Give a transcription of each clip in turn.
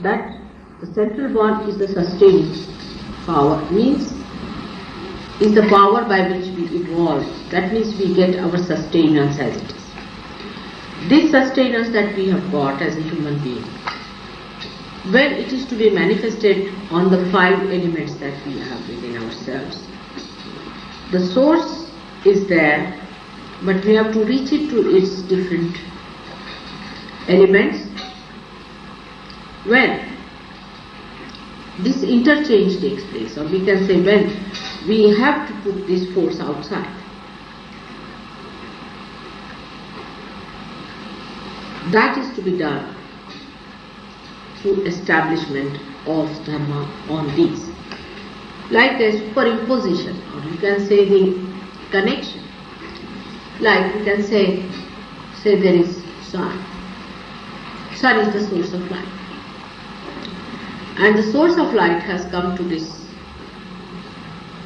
that the central one is the sustaining power, means is the power by which we evolve. That means we get our sustenance as it is. This sustenance that we have got as a human being, when it is to be manifested on the 5 elements that we have within ourselves, the source is there, but we have to reach it to its different elements. When this interchange takes place, or we can say when we have to put this force outside, that is to be done through establishment of Dharma on these. Like the superimposition, or you can say the connection. Like we can say there is sun. Sun is the source of light. And the source of light has come to this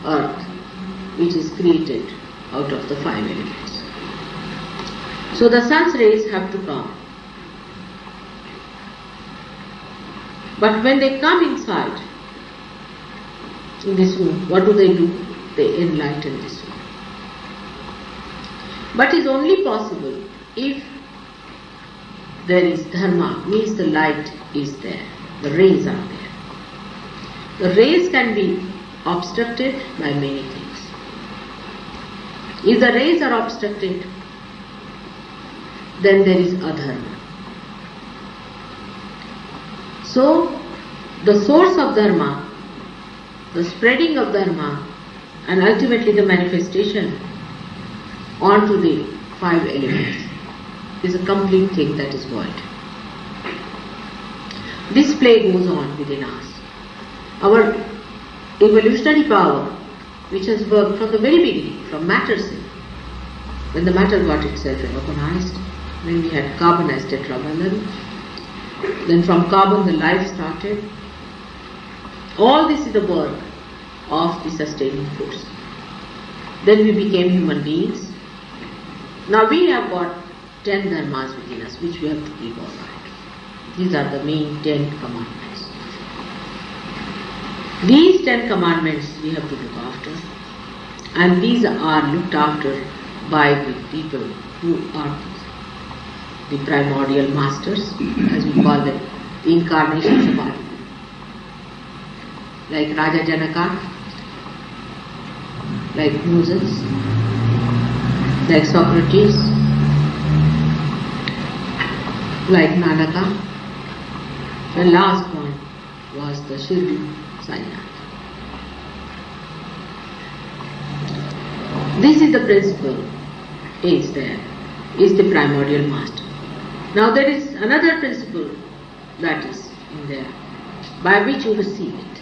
earth, which is created out of the 5 elements. So the sun's rays have to come. But when they come inside, in this room, what do? They enlighten this room. But it's only possible if there is Dharma, means the light is there, the rays are there. The rays can be obstructed by many things. If the rays are obstructed, then there is adharma. So, the source of Dharma, the spreading of Dharma, and ultimately the manifestation onto the 5 elements is a complete thing that is void. This play goes on within us. Our evolutionary power, which has worked from the very beginning, from matter sin, when the matter got itself organized, when we had carbon as tetrabundle, then from carbon the life started. All this is the work of the sustaining force. Then we became human beings. Now we have got 10 dharmas within us, which we have to keep all right. These are the main 10 commandments. These 10 commandments we have to look after, and these are looked after by the people who are the primordial masters, as we call them, the incarnations of our, like Raja Janaka, like Moses, like Socrates, like Nanaka. The last one was the Shirdi Sainath. This is the principle, is there, is the primordial master. Now there is another principle that is in there, by which you receive it.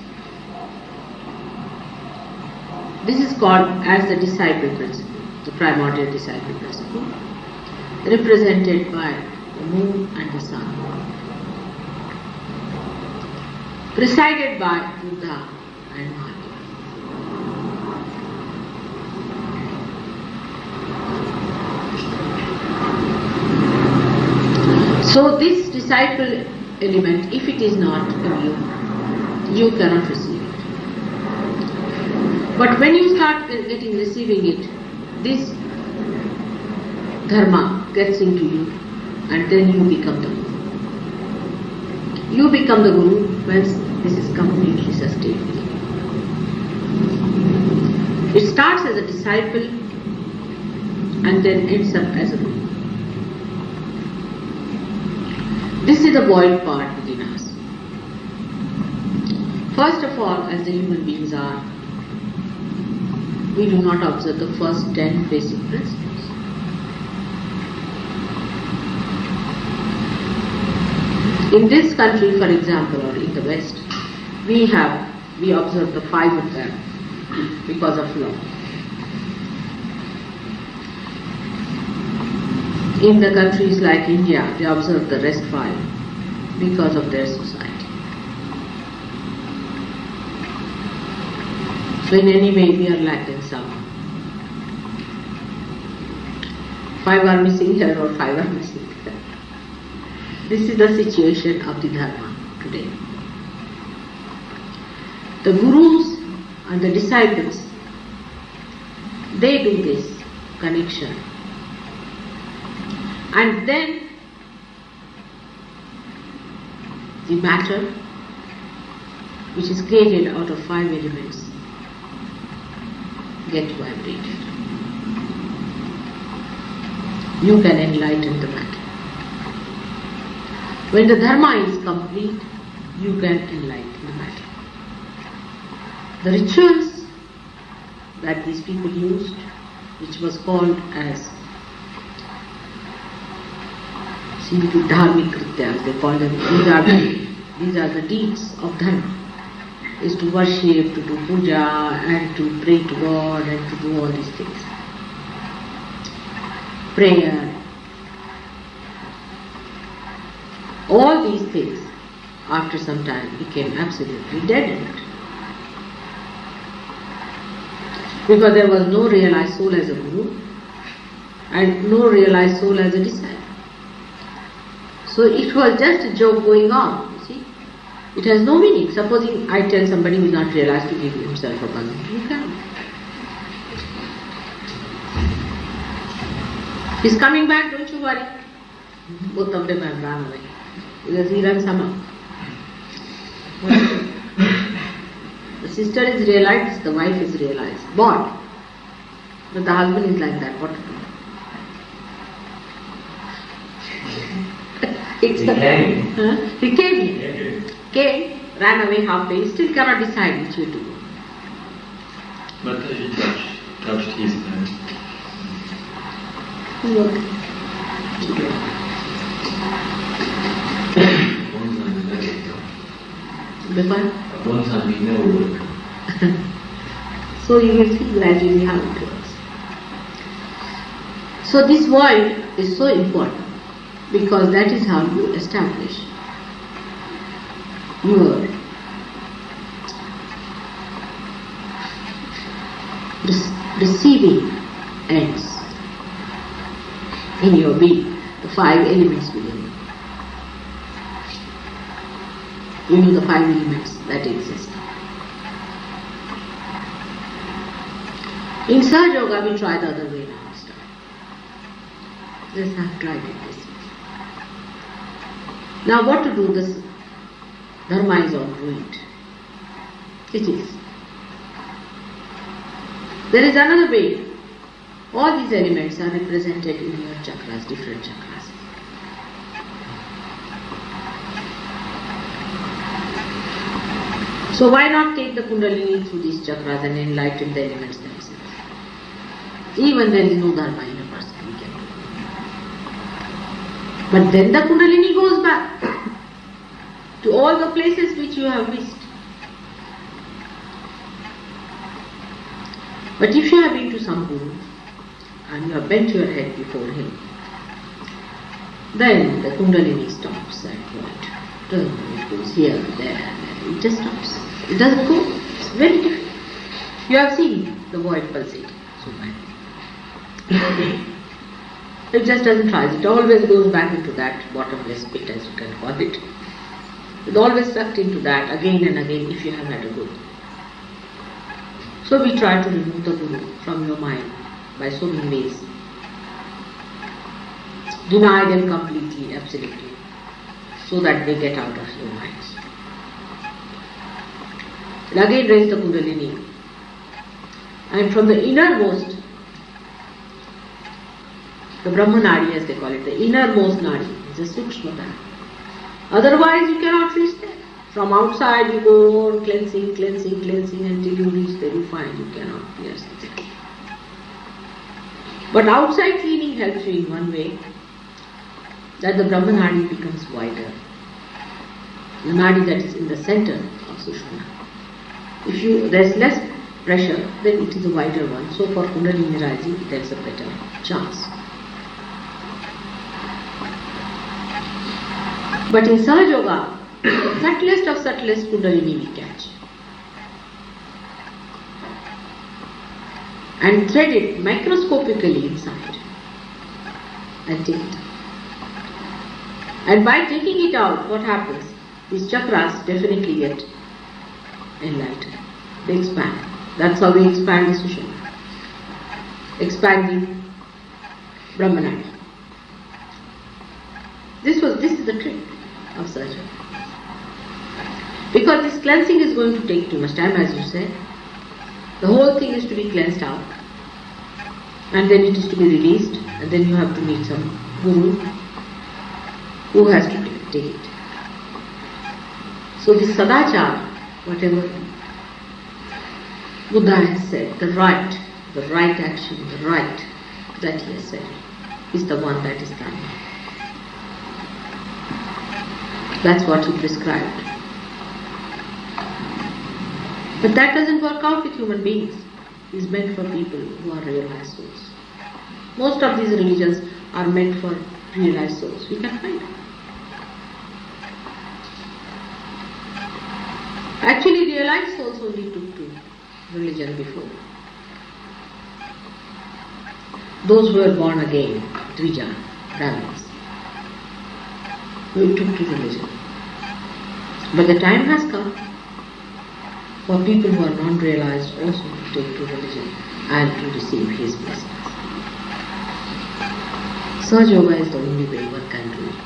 This is called as the disciple principle, the primordial disciple principle, represented by the moon and the sun, presided by Buddha and Mahatma. So this disciple element, if it is not in you, you cannot receive it. But when you start receiving it, this dharma gets into you, and then you become the guru. You become the guru when this is completely sustained. It starts as a disciple and then ends up as a guru. This is the void part within us. First of all, as the human beings are, we do not observe the first 10 basic principles. In this country, for example, or in the West, we observe the 5 of them because of law. In the countries like India, they observe the rest 5 because of their society. So in any way we are lacking some. 5 are missing here or 5 are missing there. This is the situation of the Dharma. today. The gurus and the disciples, they do this connection. And then the matter, which is created out of 5 elements, get vibrated. You can enlighten the matter. When the Dharma is complete, you can enlighten the matter. The rituals that these people used, which was called as dharmic krityas, they call them, these are the deeds of Dharma, is to worship, to do puja, and to pray to God, and to do all these things. Prayer. All these things, after some time, became absolutely deadened. Because there was no realized soul as a guru, and no realized soul as a disciple. So it was just a joke going on, you see. It has no meaning. Supposing I tell somebody who is not realized to give himself a bandhan, you can't. He's coming back, don't you worry. Both of them have run away. Because he runs somehow. The sister is realized, the wife is realized. Born. But the husband is like that. What to do? He came here. Came, ran away halfway. He still cannot decide which way to go. But he touched his hand. So you will see gradually how it works. So this void is so important because that is how you establish your receiving ends in your being, the 5 elements within you. You know the 5 elements that exist. In Sahaja Yoga we try the other way now. Yes, I have tried it this way. Now what to do? This Dharma is all ruined. It is. There is another way. All these elements are represented in your chakras, different chakras. So why not take the Kundalini through these chakras and enlighten the elements themselves? Even there is no Dharma in a person, we can do. But then the Kundalini goes back to all the places which you have missed. But if you have been to some guru and you have bent your head before him, then the Kundalini stops at what? It goes here, there, it just stops. It doesn't go. It's very different. You have seen the void pulsating so badly. It just doesn't rise. It always goes back into that bottomless pit, as you can call it. It's always sucked into that again and again if you have had a guru. So we try to remove the guru from your mind by so many ways. Deny them completely, absolutely, so that they get out of your minds. And again raise the Kundalini. And from the innermost, the Brahma Nadi as they call it, the innermost Nadi, is a Sukshma Nadi. Otherwise you cannot reach there. From outside you go on cleansing until you reach there, you find you cannot pierce it. But outside cleaning helps you in one way, that the Brahma Nadi becomes wider. The Nadi that is in the center of Sushumna. If there is less pressure, then it is a wider one. So for Kundalini rising, there is a better chance. But in Sahaja Yoga, the subtlest of subtlest Kundalini we catch. And thread it microscopically inside. And take it out. And by taking it out, what happens? these chakras definitely get enlightened. They expand. That's how we expand the Sushumna. Expand the Brahmananda. This is the trick of surgery. Because this cleansing is going to take too much time, as you said. The whole thing is to be cleansed out. And then it is to be released. And then you have to meet some guru who has to take it. So this sadachar, whatever Buddha has said, the right action, the right that he has said, is the one that is done. That's what he prescribed. But that doesn't work out with human beings. It's meant for people who are realized souls. Most of these religions are meant for realized souls. We can find them. Actually, realized souls only took to religion before. Those who were born again, Dvija, Brahmins, who took to religion. But the time has come for people who are non-realized also to take to religion and to receive his blessings. Sahaja Yoga is the only way one can do it.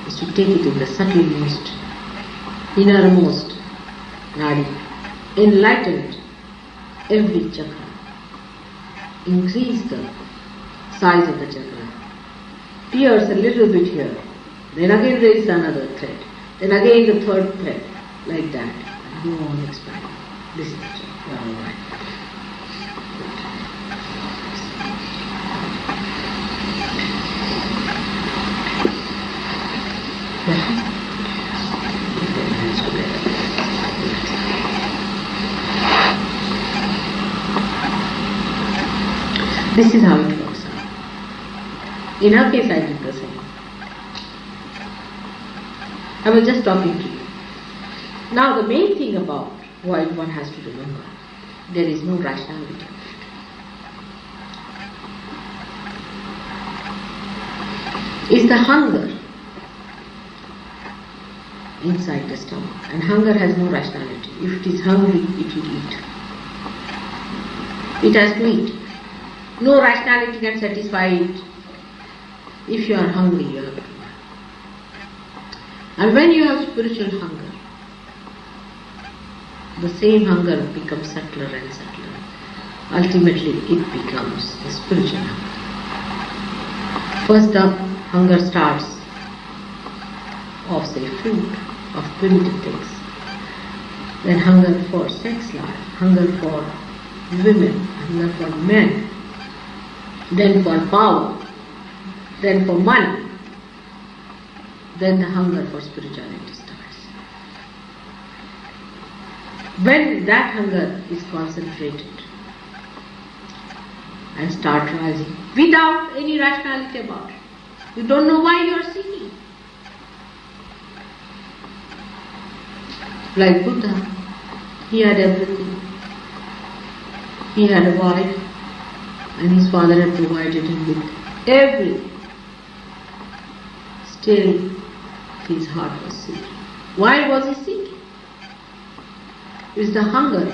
Is to take it in the subtlemost, innermost nadi, enlighten every chakra, increase the size of the chakra, pierce a little bit here, then again there is another thread, then again the third thread, like that, and go on expanding. This is the chakra. You are all right. This is how it works out. In her case, I did the same. I was just talking to you. Now, the main thing about Vojt one has to remember, there is no rationality. It's the hunger inside the stomach, and hunger has no rationality. If it is hungry, it will eat. It has to eat. No rationality can satisfy it. If you are hungry, you have to. And when you have spiritual hunger, the same hunger becomes subtler and subtler. Ultimately, it becomes the spiritual hunger. First, the hunger starts of, say, food, of primitive things. Then hunger for sex life, hunger for women, hunger for men, then for power, then for money, then the hunger for spirituality starts. When that hunger is concentrated and start rising without any rationality about it, you don't know why you are seeking. Like Buddha, he had everything. He had a wife, and his father had provided him with everything. Still, his heart was seeking. Why was he seeking? It is the hunger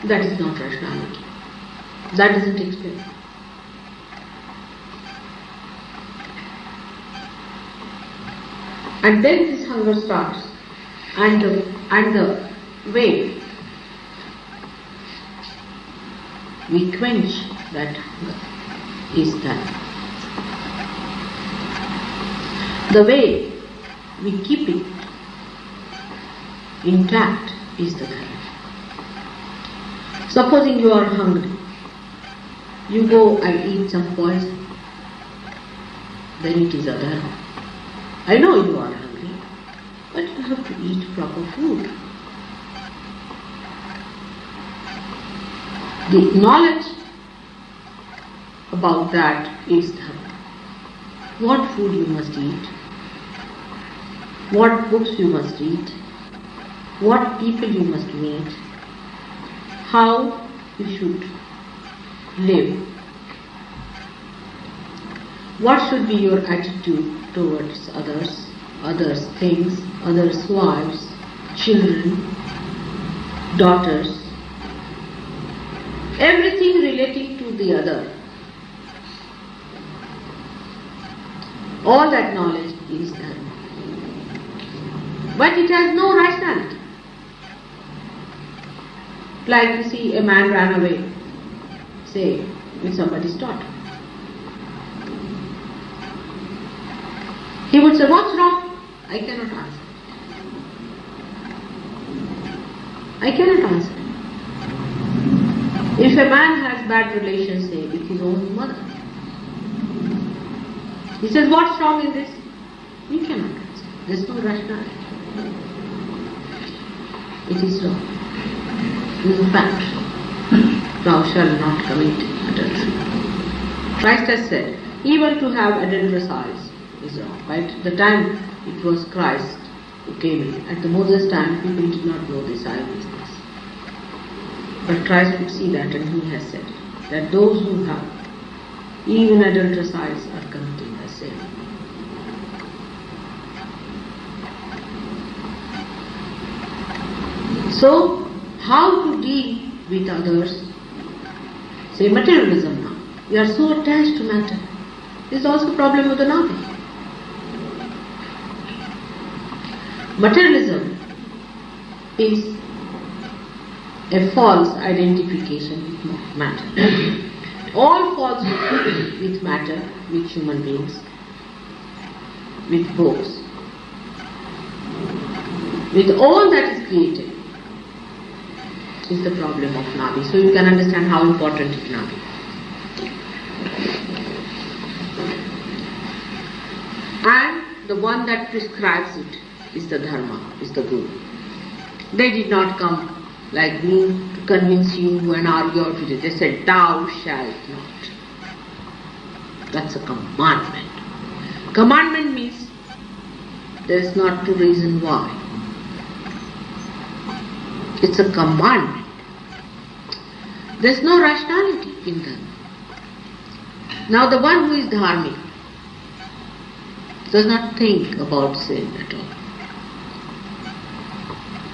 that is not rationality. That doesn't explain. And then this hunger starts, and the way we quench that hunger is that. The way we keep it intact is the dharma. Supposing you are hungry, you go and eat some poison, then it is a dharma. I know you are hungry, but you have to eat proper food. The knowledge about that is dharma. What food you must eat, what books you must read, what people you must meet, how you should live, what should be your attitude towards others, others' things, others' wives, children, daughters, everything relating to the other. All that knowledge is Dharma. But it has no rationality. Like you see a man ran away, say, with somebody's daughter. He would say, what's wrong? I cannot answer. I cannot answer. If a man has bad relations, say, with his own mother, he says, what's wrong in this? You cannot answer. There is no rationality. It is wrong. In fact, thou shalt not commit adultery. Christ has said, even to have adulterous eyes is wrong. By the time it was Christ who came in, at the Moses time, people did not know this eye business. But Christ could see that, and he has said that those who have even adulterous eyes are committing a sin. So, how to deal with others? Say materialism now. We are so attached to matter. This is also a problem of the Navi. Materialism is a false identification with matter. All false with matter, with human beings, with books, with all that is created, is the problem of Navi. So you can understand how important is Navi. And the one that prescribes it is the Dharma, is the Guru. They did not come like me to convince you and argue out with it. They said, thou shalt not. That's a commandment. Commandment means there is not to reason why. It's a commandment. There is no rationality in them. Now the one who is dharmic does not think about sin at all.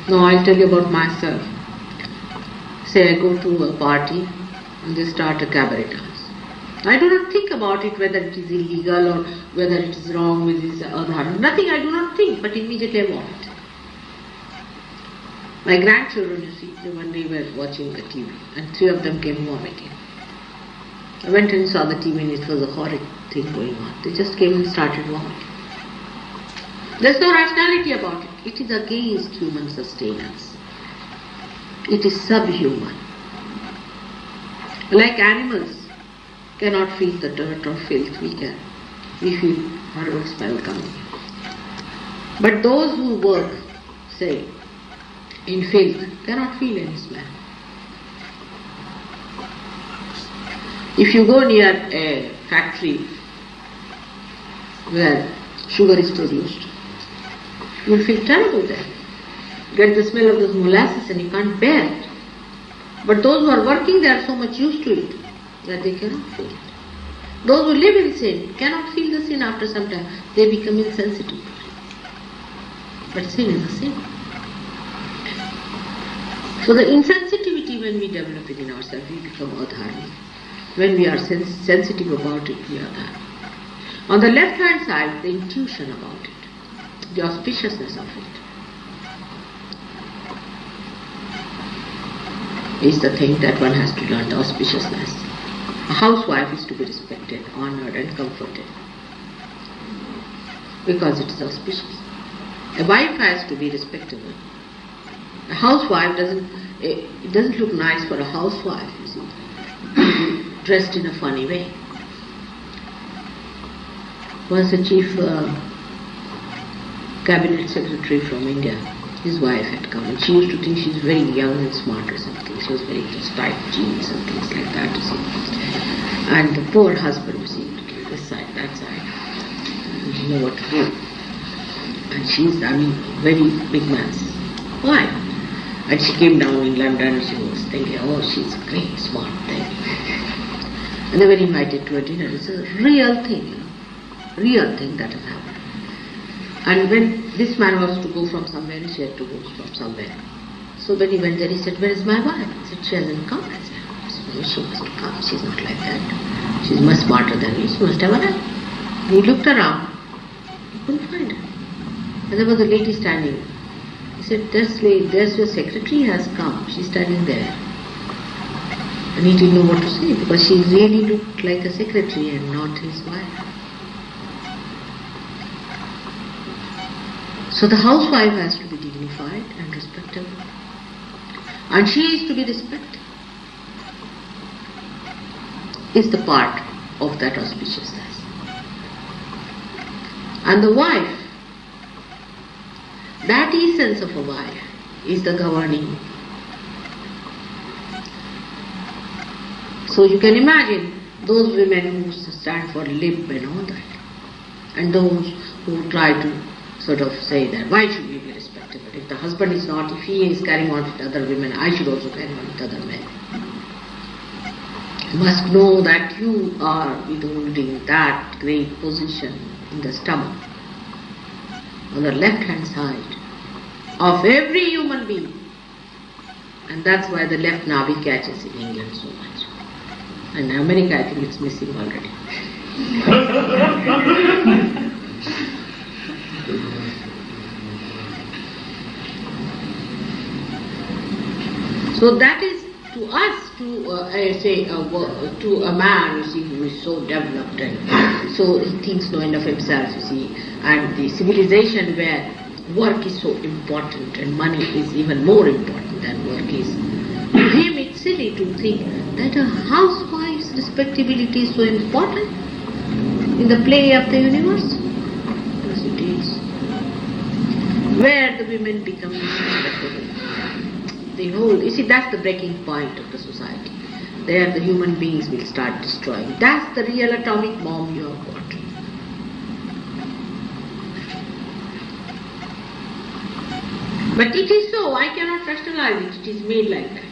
Now I'll tell you about myself. Say I go to a party and they start a cabaret dance. I do not think about it whether it is illegal or whether it is wrong with this or that. Nothing, I do not think, but immediately I vomit. My grandchildren, you see, one day were watching the TV and 3 of them came vomiting. I went and saw the TV and it was a horrid thing going on. They just came and started vomiting. There's no rationality about it. It is against human sustenance. It is subhuman. Like animals cannot feel the dirt or filth, we can. We feel horrible smell coming. But those who work, say, in filth, cannot feel any smell. If you go near a factory where sugar is produced, you will feel terrible there. Get the smell of those molasses and you can't bear it. But those who are working, they are so much used to it that they cannot feel it. Those who live in sin cannot feel the sin after some time. They become insensitive to it. But sin is a sin. So the insensitivity when we develop it in ourselves, we become adharmic. When we are sensitive about it, we are adharmic. On the left hand side, the intuition about it, the auspiciousness of it, is the thing that one has to learn, the auspiciousness. A housewife is to be respected, honored and comforted because it is auspicious. A wife has to be respectable. A housewife it doesn't look nice for a housewife, you see, dressed in a funny way. Once a chief cabinet secretary from India, his wife had come and she used to think she's very young and smart or something. She was very just tight jeans and things like that, you see. And the poor husband, you see, this side, that side, he didn't know what to do. And she's, very big man's wife. And she came down in London and she was thinking, oh, she's a great, smart thing. And they were invited to a dinner. It's a real thing, real thing that has happened. And when this man was to go from somewhere, she had to go from somewhere. So when he went there, he said, "Where is my wife?" He said, "She hasn't come." I said, "No, she must come. She's not like that. She's much smarter than me. She must have arrived." He looked around. He couldn't find her. And there was a lady standing. He said, "There's your secretary has come. She's standing there." And he didn't know what to say because she really looked like a secretary and not his wife. So the housewife has to be dignified and respectable. And she is to be respected. Is the part of that auspiciousness. And the wife, that essence of a wife is the governing. So you can imagine those women who stand for lib and all that, and those who try to sort of say that why should we be respectable? If the husband is not, if he is carrying on with other women, I should also carry on with other men. You must know that you are withholding that great position in the stomach, on the left hand side of every human being. And that's why the left navi catches in England so much. And in America I think it's missing already. So that is to us, to a man, you see, who is so developed and so he thinks no end of himself, you see, and the civilization where work is so important and money is even more important than work is. To him it's silly to think that a housewife's respectability is so important in the play of the universe. Yes, it is. Where the women become respectable. The whole, you see, that's the breaking point of the society. There the human beings will start destroying. That's the real atomic bomb you have got. But it is so, I cannot rationalize it, it is made like that.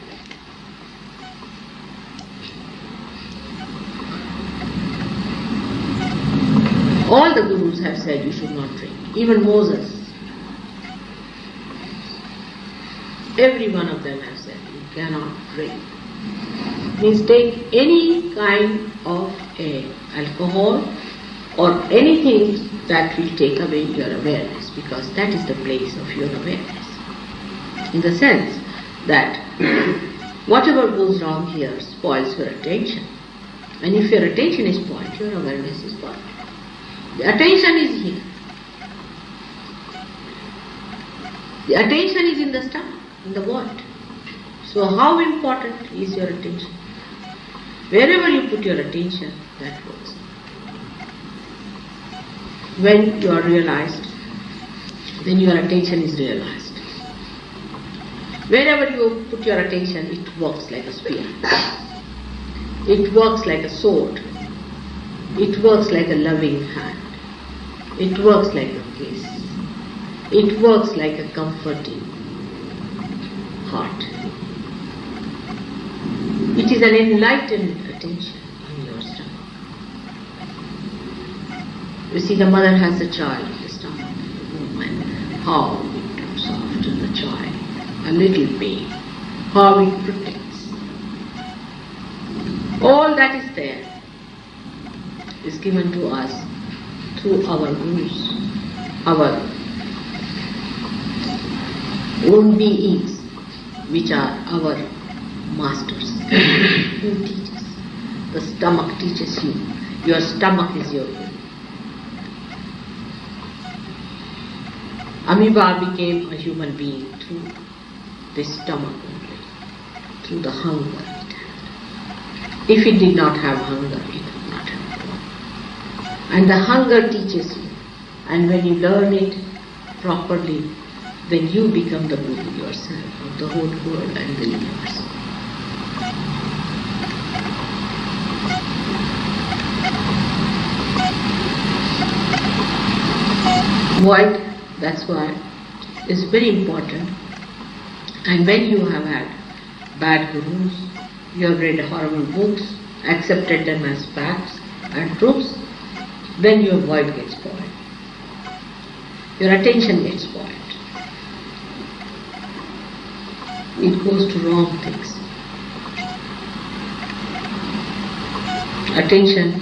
All the gurus have said you should not drink, even Moses. Every one of them has said you cannot drink. Means take any kind of alcohol or anything that will take away your awareness, because that is the place of your awareness. In the sense that whatever goes wrong here spoils your attention. And if your attention is spoiled, your awareness is spoiled. The attention is here. The attention is in the stomach, in the void. So how important is your attention? Wherever you put your attention, that works. When you are realized, then your attention is realized. Wherever you put your attention, it works like a spear. It works like a sword. It works like a loving hand. It works like a kiss. It works like a comforting heart. It is an enlightened attention in your stomach. You see, the mother has a child in the stomach, the woman. How it looks after the child. A little pain. How it protects. All that is there is given to us through our gurus, our own beings, which are our masters, who teach us. The stomach teaches you. Your stomach is your guru. Amoeba became a human being through the stomach only, through the hunger it had. If it did not have hunger, it would not have grown. And the hunger teaches you. And when you learn it properly, then you become the guru yourself of the whole world and the universe. Void, that's why, is very important. And when you have had bad gurus, you have read horrible books, accepted them as facts and truths, then your void gets spoiled. your attention gets spoiled. It goes to wrong things. Attention,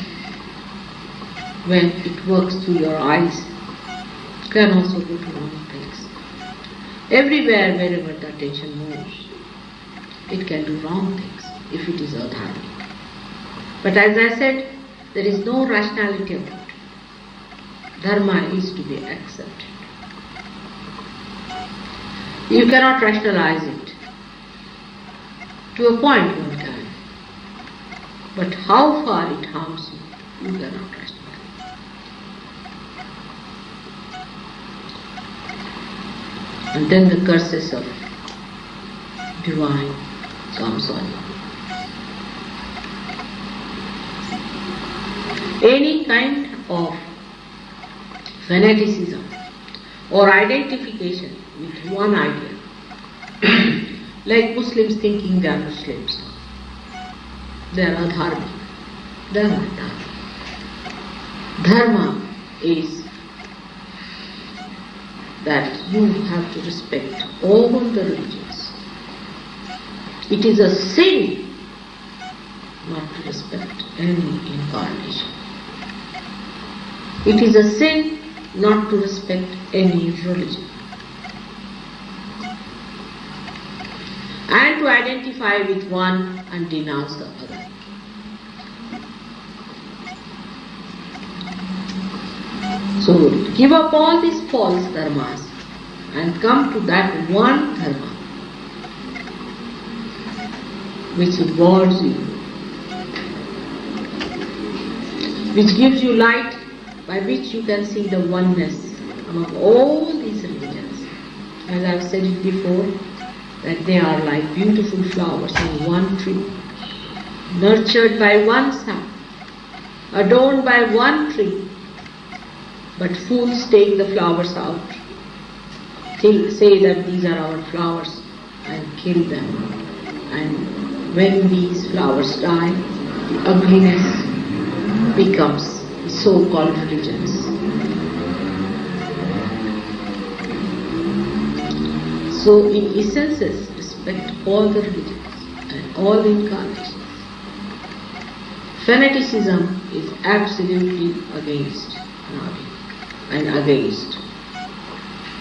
when it works through your eyes, can also go to wrong things. Everywhere, wherever the attention moves, it can do wrong things if it is adharmic. But as I said, there is no rationality about it. Dharma is to be accepted. You cannot rationalize it. To a point one can. But how far it harms you, you cannot rationalize. And then the curses of divine comes on you. Any kind of fanaticism or identification with one idea, like Muslims thinking they are Muslims, they are adharmic. They are not dharma. Dharma is that you have to respect all the religions. It is a sin not to respect any incarnation. It is a sin not to respect any religion. And to identify with one and denounce the other. So give up all these false dharmas and come to that one dharma which involves you, which gives you light by which you can see the oneness among all these religions. As I have said it before, that they are like beautiful flowers in one tree, nurtured by one sun, adorned by one tree. But fools take the flowers out, say that these are our flowers and kill them. And when these flowers die, the ugliness becomes the so-called religions. So in essences, respect all the religions and all incarnations. Fanaticism is absolutely against Navi and against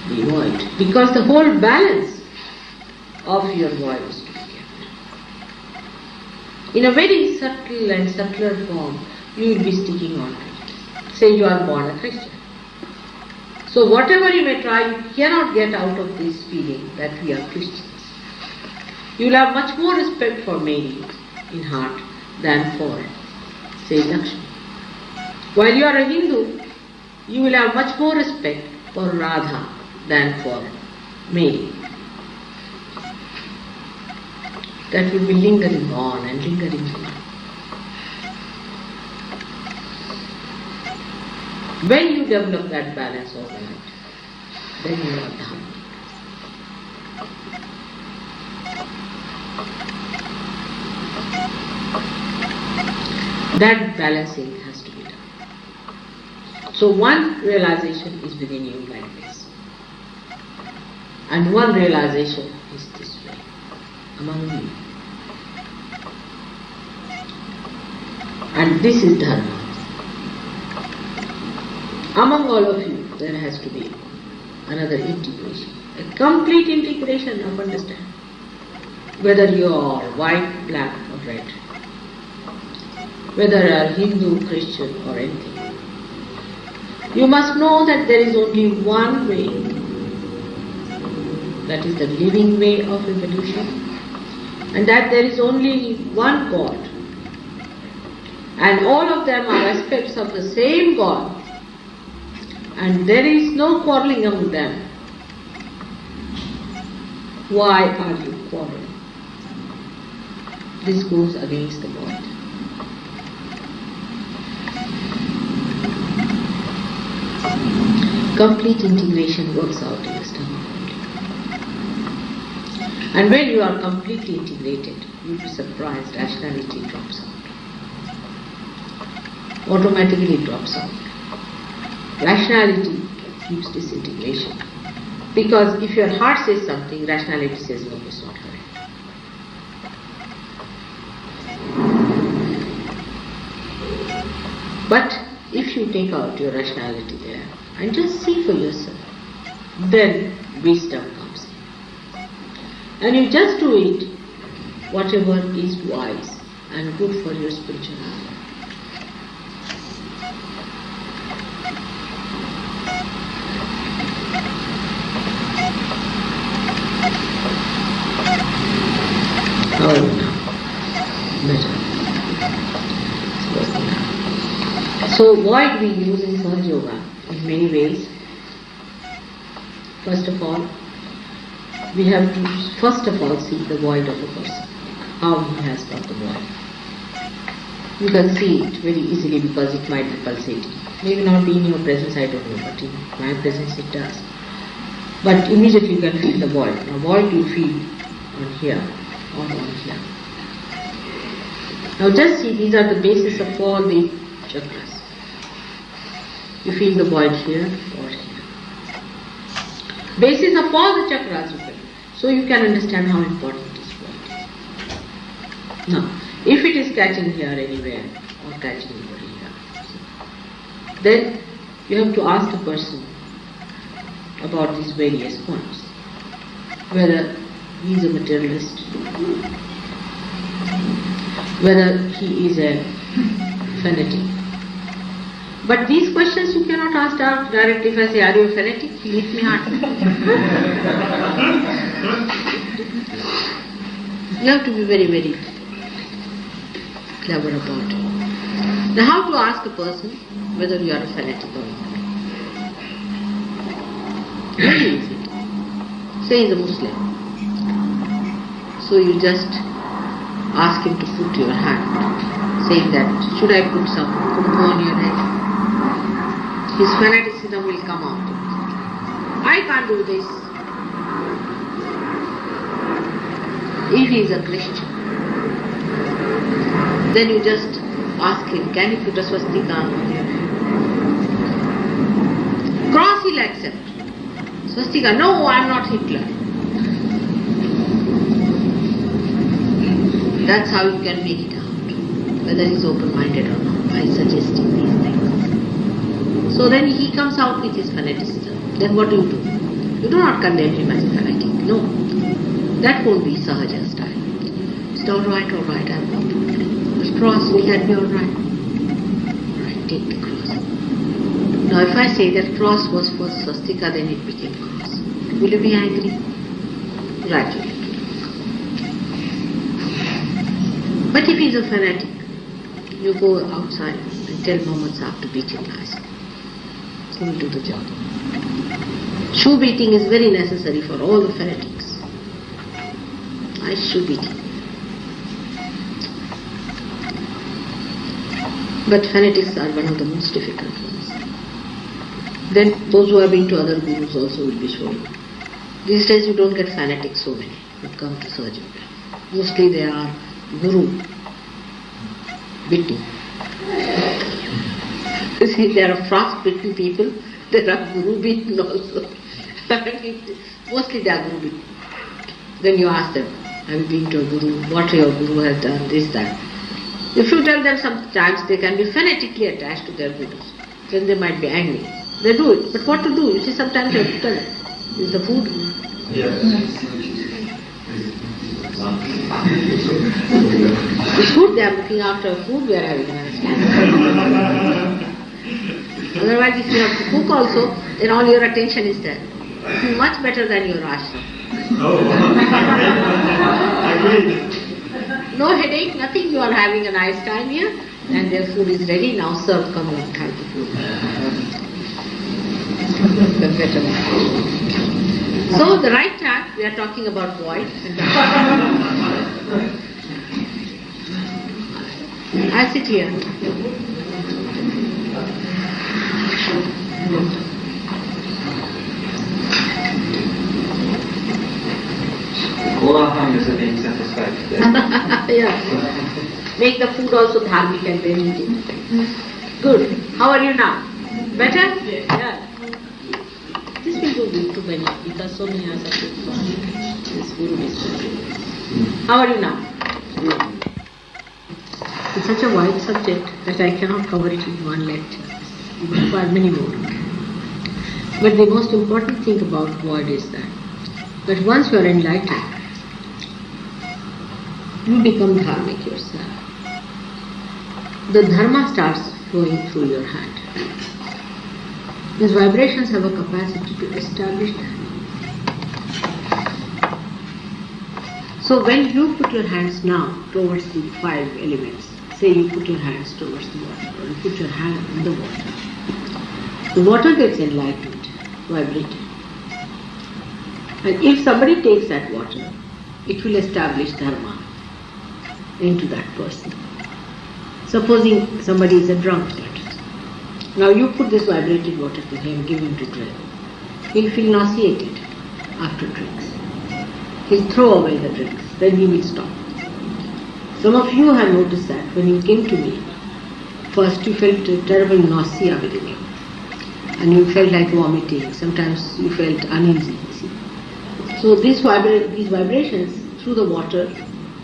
the void, because the whole balance of your void is to be kept. In a very subtle and subtler form, you will be sticking on to it. Say you are born a Christian. So whatever you may try, you cannot get out of this feeling that we are Christians. You will have much more respect for Mary in heart than for, say, Lakshmi. While you are a Hindu, you will have much more respect for Radha than for Mary. That will be lingering on and lingering on. When you develop that balance overnight, then you are Dharma. That balancing has to be done. So one realization is within you like this. And one realization is this way, among you. And this is Dharma. Among all of you, there has to be another integration, a complete integration of understanding. Whether you are white, black or red, whether you are Hindu, Christian or anything. You must know that there is only one way, that is the living way of evolution, and that there is only one God, and all of them are aspects of the same God, and there is no quarreling among them. Why are you quarreling? This goes against the void. Complete integration works out in the stomach only. And when you are completely integrated, you will be surprised, rationality drops out. Automatically drops out. Rationality gives disintegration. Because if your heart says something, rationality says no, it's not correct. But if you take out your rationality there and just see for yourself, then wisdom comes in. And you just do it, whatever is wise and good for your spiritual life. How are you now? Better. It's working now. So Void we use in Sahaja Yoga in many ways. First of all, we have to see the void of a person, how he has got the void. You can see it very easily because it might be pulsating. Maybe not be in your presence, I don't know, but in my presence it does. But immediately you can feel the void. Now void you feel on here or on here. Now just see, these are the bases of all the chakras. You feel the void here or here. Basis of all the chakras you feel. So you can understand how important this void is. Now, if it is catching here anywhere or catching over here, then you have to ask the person about these various points. Whether he is a materialist, whether he is a fanatic. But these questions you cannot ask directly. If I say, are you a fanatic? He hit me hard. You have to be very, very clever about it. Now how to ask a person whether you are a fanatic or not? Very easy. Say he is a Muslim. So you just ask him to put your hand, saying that, should I put some kumkum on your head? His fanaticism will come out. I can't do this. If he is a Christian, then you just ask him, can you put a swastika on your head? Cross he'll accept. Swastika, no, I am not Hitler. That's how you can make it out, whether he's open-minded or not, by suggesting these things. So then he comes out with his fanaticism. Then what do? You do not condemn him as a fanatic. No. That won't be Sahaja style. It's alright, I won't do it. The cross will help me alright. Right, take the cross. Now if I say that cross was for swastika, then it became cross. Will you be angry? Gradually. But if he is a fanatic, you go outside and tell Muhammad Sahib to beat him nicely. He will do the job. Shoe beating is very necessary for all the fanatics. Nice shoe beating. But fanatics are one of the most difficult ones. Then those who have been to other gurus also will be showing. These days you don't get fanatics so many who come to Sahaja Yoga. Mostly they are guru bitten. You see, there are frost-bitten people, there are guru-bitten also. Mostly they are guru-bitten. Then you ask them, have you been to a guru? What your guru has done? This, that. If you tell them sometimes they can be fanatically attached to their gurus, then they might be angry. They do it. But what to do? You see, sometimes you have to tell them. Is the food? Yes. It's food, they are looking after food, we are having a nice time. Otherwise, if you have to cook also, then all your attention is there. It's much better than your ashram. No headache, nothing, you are having a nice time here, and their food is ready, now serve, come and have the food. The better one. So, the right track, we are talking about void. I sit here. Being satisfied. Yeah. Make the food also dharmic and then eat it. Good. How are you now? Better? Yeah. to give too many because so many are subjects for this Guru discussion. How are you now? It's such a wide subject that I cannot cover it in one lecture. It will require many more. But the most important thing about Vojt is that once you are enlightened, you become dharmic yourself. The dharma starts flowing through your hand. These vibrations have a capacity to establish that. So when you put your hands now towards the 5 elements, say you put your hands towards the water or you put your hand in the water gets enlightened, vibrated. And if somebody takes that water, it will establish dharma into that person. Supposing somebody is a drunkard. Now you put this vibrated water to him, give him to drink. He'll feel nauseated after drinks. He'll throw away the drinks, then he will stop. Some of you have noticed that when you came to me, first you felt a terrible nausea within you. And you felt like vomiting, sometimes you felt uneasy. So these vibrations through the water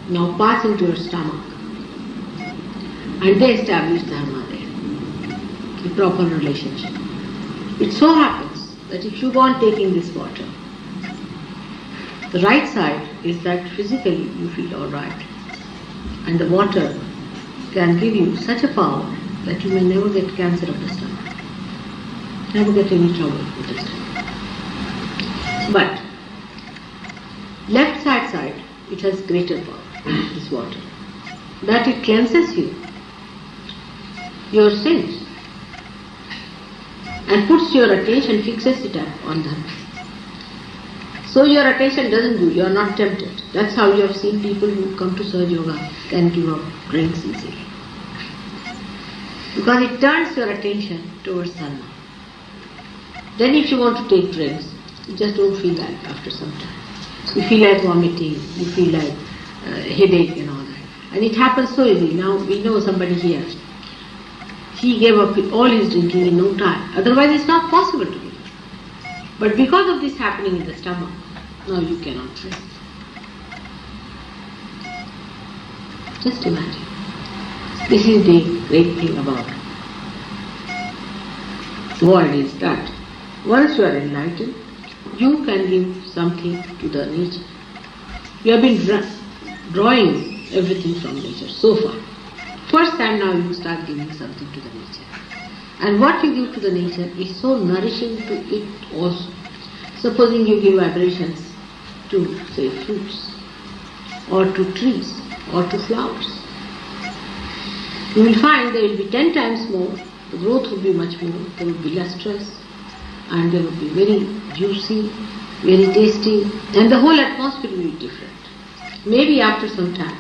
now pass into your stomach and they establish dharma there, the proper relationship. It so happens that if you go on taking this water, the right side is that physically you feel alright, and the water can give you such a power that you may never get cancer of the stomach, never get any trouble with the stomach. But left side, it has greater power, this water, that it cleanses you, your sins, and puts your attention, fixes it up on Dharma. So your attention doesn't go, you are not tempted. That's how you have seen people who come to Sahaja Yoga can give up drinks easily. Because it turns your attention towards Dharma. Then if you want to take drinks, you just don't feel like after some time. You feel like vomiting, you feel like headache and all that. And it happens so easily. Now we know somebody here. He gave up all his drinking in no time. Otherwise it's not possible to do. But because of this happening in the stomach, now you cannot drink. Just imagine. This is the great thing about Vojt is that once you are enlightened, you can give something to the nature. You have been drawing everything from nature so far. First time now you start giving something to the nature. And what you give to the nature is so nourishing to it also. Supposing you give vibrations to, say, fruits, or to trees, or to flowers. You will find there will be 10 times more, the growth will be much more, they will be lustrous, and they will be very juicy, very tasty, and the whole atmosphere will be different. Maybe after some time,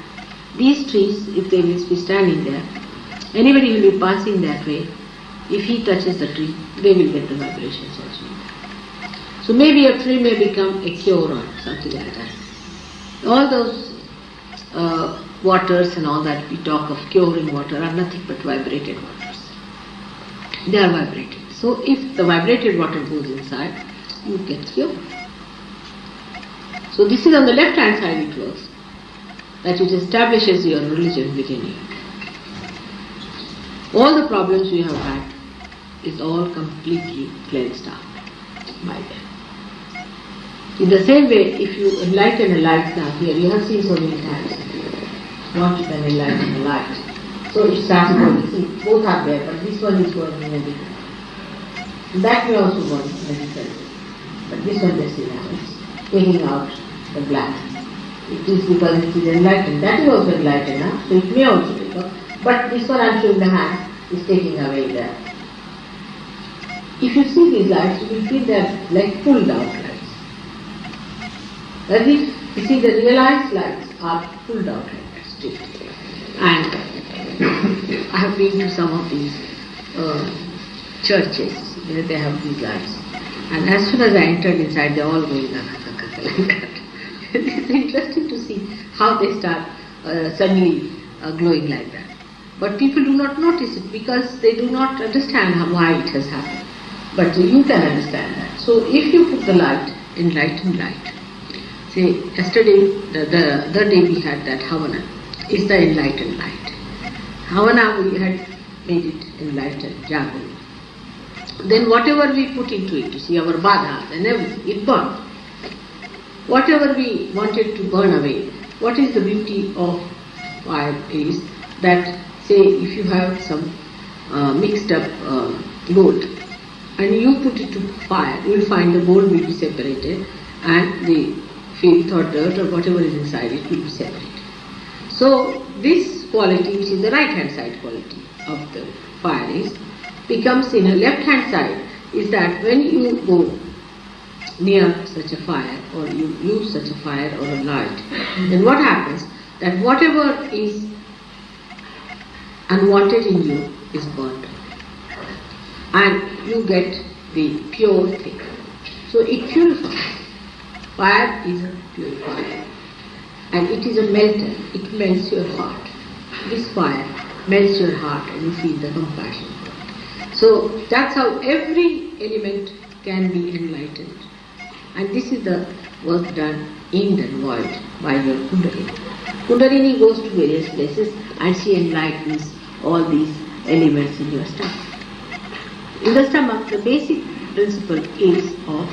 these trees, if they will be standing there, anybody will be passing that way, if he touches the tree, they will get the vibrations also. So maybe a tree may become a cure or something like that. All those waters and all that we talk of curing water are nothing but vibrated waters. They are vibrated. So if the vibrated water goes inside, you get cured. So this is on the left hand side it works, that it establishes your religion within you. All the problems we have had is all completely cleansed out by them. In the same way, if you enlighten a light now here, you have seen so many times what you can enlighten a light. So it starts going, see, both are there, but this one is going in a different way. That may also go in a different way. But this one just happens, taking out the black. It is because it is enlightened. That is also enlightened now, so it may also take out. But this one I'm showing the hand is taking away that. If you see these lights, you will feel they are like pulled out lights. That is, you see the realized lights are pulled out like that still. And I have been to some of these churches where they have these lights. And as soon as I entered inside, they all going like that. It's interesting to see how they start suddenly glowing like that. But people do not notice it because they do not understand why it has happened. But you can understand that. So if you put the light, enlightened light, say yesterday, the other day we had that Havana, is the enlightened light. Havana we had made it enlightened, Jagan. Then whatever we put into it, you see our badhas and everything, it burned. Whatever we wanted to burn away, what is the beauty of fire is that, say if you have some mixed up gold and you put it to fire, you will find the gold will be separated and the filth or dirt or whatever is inside it will be separated. So this quality, which is the right hand side quality of the fire, is becomes in a left hand side, is that when you go near such a fire or you use such a fire or a light, then what happens? That whatever is unwanted in you is burnt and you get the pure thing. So it purifies. Fire is a purifier and it is a melter. It melts your heart. This fire melts your heart and you feel the compassion. So that's how every element can be enlightened. And this is the work done in the Void by your Kundalini. Kundalini goes to various places and she enlightens all these elements in your stomach. In the stomach, the basic principle is of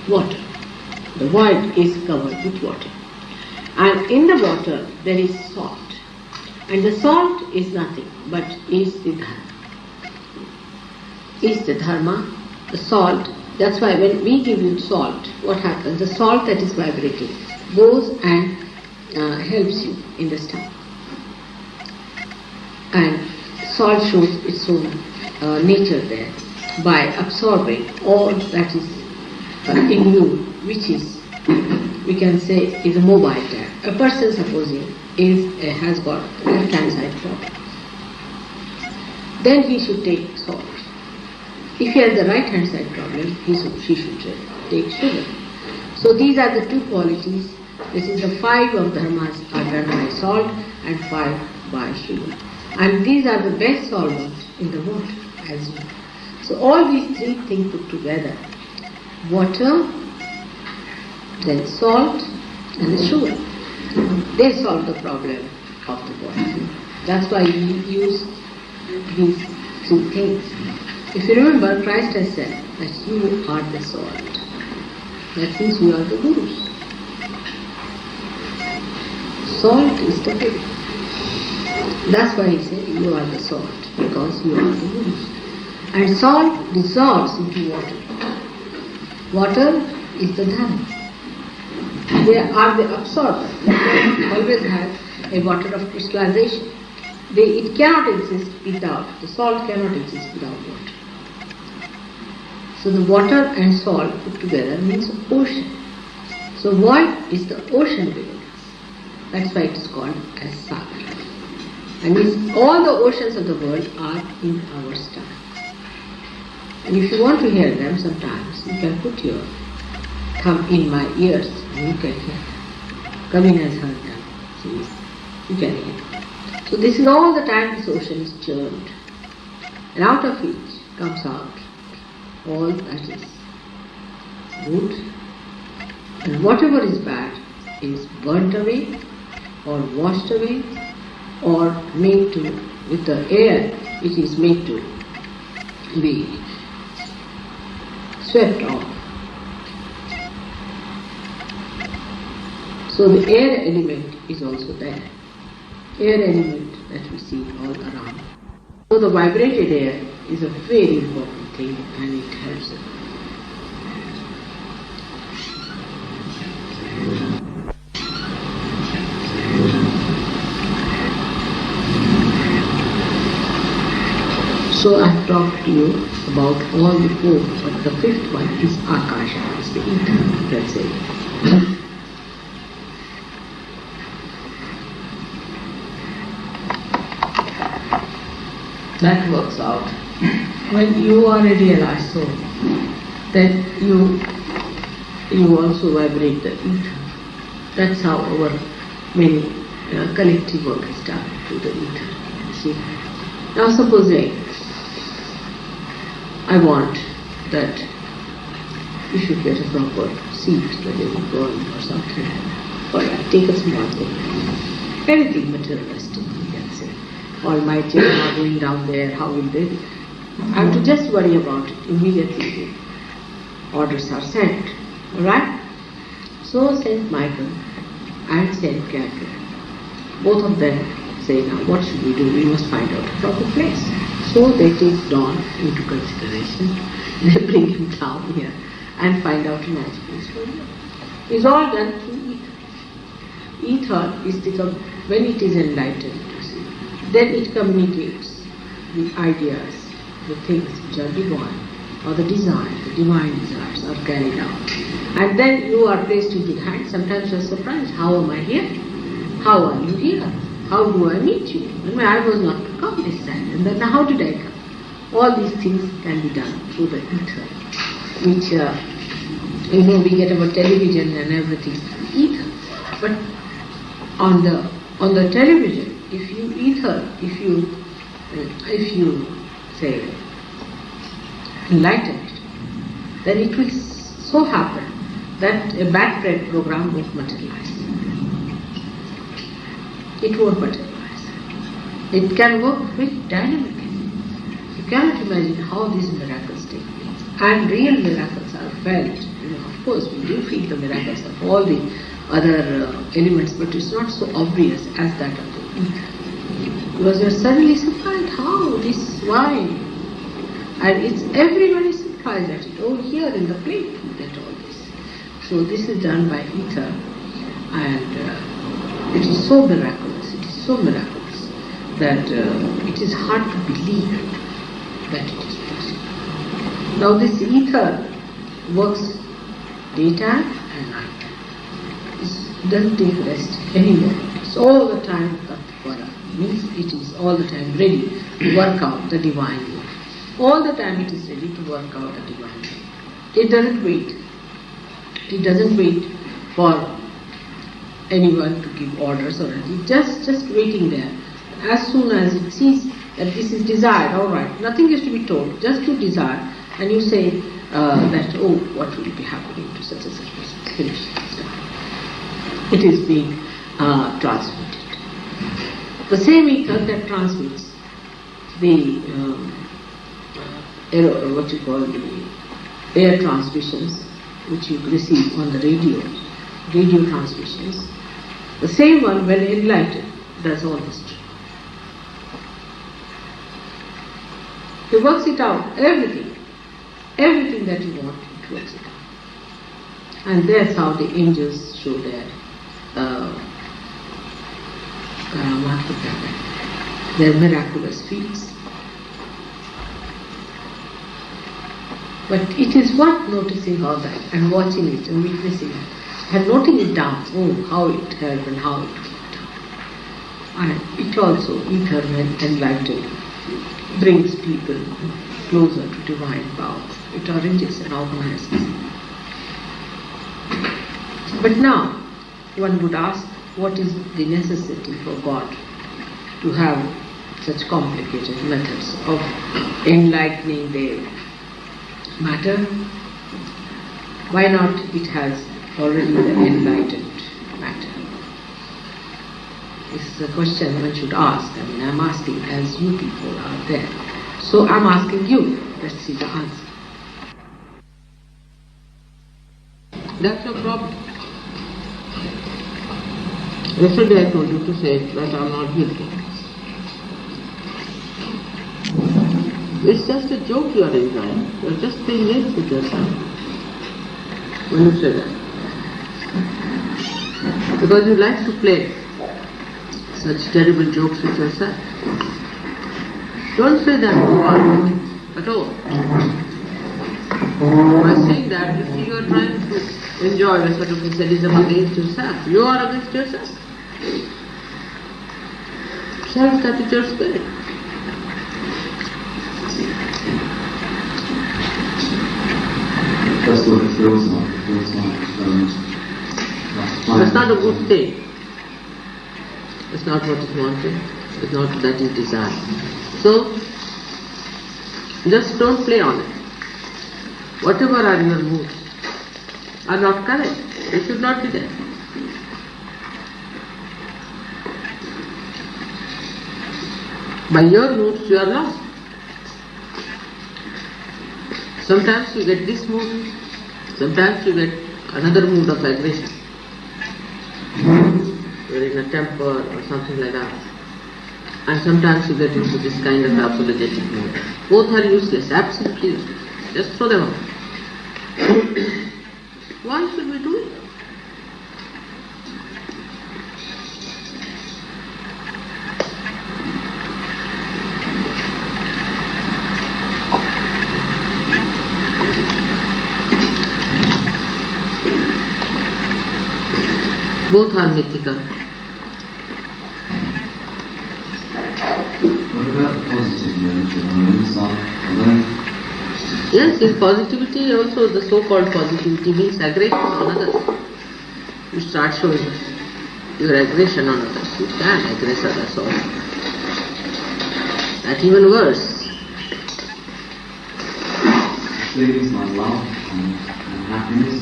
water. The Void is covered with water. And in the water there is salt. And the salt is nothing but is the Dharma. Is the Dharma, the salt. That's why when we give you salt, what happens? The salt that is vibrating goes and helps you in the stomach. And salt shows its own nature there by absorbing all that is in you, which is, we can say, is a mobile tag. A person, supposing, has got left hand side problem. Then he should take salt. If he has the right hand side problem, she should take sugar. So these are the two qualities. This is the 5 of dharmas are done by salt and 5 by sugar. And these are the best solvents in the water, as you know. So all these 3 things put together, water, then salt and the sugar, they solve the problem of the body. That's why we use these 2 things. If you remember, Christ has said that you are the salt. That means you are the gurus. Salt is the guru. That's why he said you are the salt, because you are the gurus. And salt dissolves into water. Water is the Dharma. They are the absorbers. They always have a water of crystallization. It cannot exist without, the salt cannot exist without water. So the water and salt put together means ocean. So Void is the ocean within us. That's why it is called as Sagar. And all the oceans of the world are in our stomach. And if you want to hear them sometimes, you can put your thumb in my ears and you can hear them. Kavin has heard them. So you can hear them. So this is all the time this ocean is churned. And out of it comes out all that is good, and whatever is bad is burnt away or washed away or made to, with the air, it is made to be swept off. So the air element is also there. Air element that we see all around. So the vibrated air is a very important thing and it helps us. So I have talked to you about all the 4, but the 5th one is Akasha, is the ether, that's it. That works out. When you are a realized soul, then you also vibrate the ether. That's how our many collective work is done to the ether. See? Now supposing I want that you should get a proper seat where they will burn or something. Or take a small thing. Anything materialistic, you can say. Or my children are going down there, how will they be? I have to just worry about it immediately. Orders are sent. Alright? So Saint Michael and Saint Gabriel, both of them say, now what should we do? We must find out a proper place. So they take Dawn into consideration. They bring him down here and find out a nice place for him. It's all done through ether. Ether is when it is enlightened, you see, then it communicates the ideas, the things which are divine, or the divine desires are carried out. And then you are placed into the hand. Sometimes you are surprised, how am I here? How are you here? How do I meet you? I was not to come this time, and then how did I come? All these things can be done through the ether, which, we get our television and everything, ether. But on the television, if you say enlightened, then it will so happen that a backbred program won't materialize. It won't materialize. It can work very dynamically. You cannot imagine how these miracles take place. And real miracles are felt. Of course, we do feel the miracles of all the other elements, but it's not so obvious as that of the ether. Because you're suddenly surprised, how, this, why? And it's everybody surprised at it. Oh, here in the plate you get all this. So this is done by ether, and it is so miraculous, that it is hard to believe that it is possible. Now this ether works daytime and night. It doesn't take rest anymore. It's all the time tattvara, means it is all the time ready to work out the divine will. All the time it is ready to work out the divine will. It doesn't wait. It doesn't wait for anyone to give orders or anything. Just waiting there. As soon as it sees that this is desired, all right, nothing is to be told, just to desire, and you say that, oh, what will be happening to such and such person? Finish. It is being transmitted. The same ether that transmits the air transmissions which you receive on the radio transmissions, the same one, when enlightened, does all this. He works it out, everything that you want, it works it out. And that's how the angels show their their miraculous feats. But it is worth noticing all that and watching it and witnessing it and noting it down, how it helped and how it worked out. And it also, ether when enlightened, brings people closer to divine power. It arranges and organizes. But now, one would ask, what is the necessity for God to have such complicated methods of enlightening the matter? Why not it has already the enlightened matter? This is a question one should ask. I'm asking as you people are there. So I'm asking you. Let's see the answer. That's your problem. Yesterday I told you to say that I'm not guilty. It's just a joke you are enjoying. You're just playing games with yourself when you say that. Because you like to play such terrible jokes with yourself. Don't say that to God at all. By saying that, you see you are trying to enjoy a sort of sadism against yourself. You are against yourself. Self, that is your spirit. That's what it feels like. That's not a good thing. It's not what is wanted. It's not that is desired. So, Just don't play on it. Whatever are your moods are not correct. They should not be there. By your moods you are lost. Sometimes you get this mood, sometimes you get another mood of aggression. You are in a temper or something like that. And sometimes you get into this kind of apologetic mood. Both are useless, absolutely useless. Just throw them out. Why should we do it? Both are mythical. What about positivity? Yes, in positivity also the so-called positivity means aggression on others. You start showing your aggression on others. You can aggress others also. That's even worse. Feelings not love and happiness.